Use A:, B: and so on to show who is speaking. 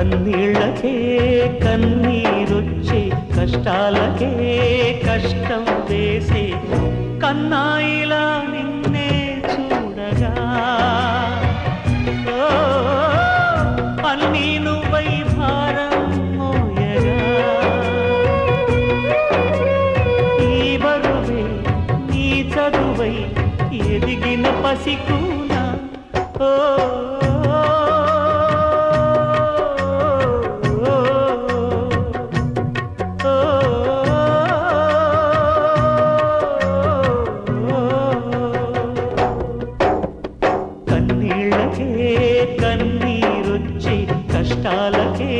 A: కన్నీళ్ళకే కన్నీరొచ్చే కష్టాలకే కష్టం వేసే కన్నాయిలా నిన్నే చూడగా అన్నీ నువ్వై భారం మోయగా ఈ బరువే నీ చదువై ఎదిగిన పసికూనా ఓ కన్నీళ్ళకే కన్నీరొచ్చే కష్టాలకే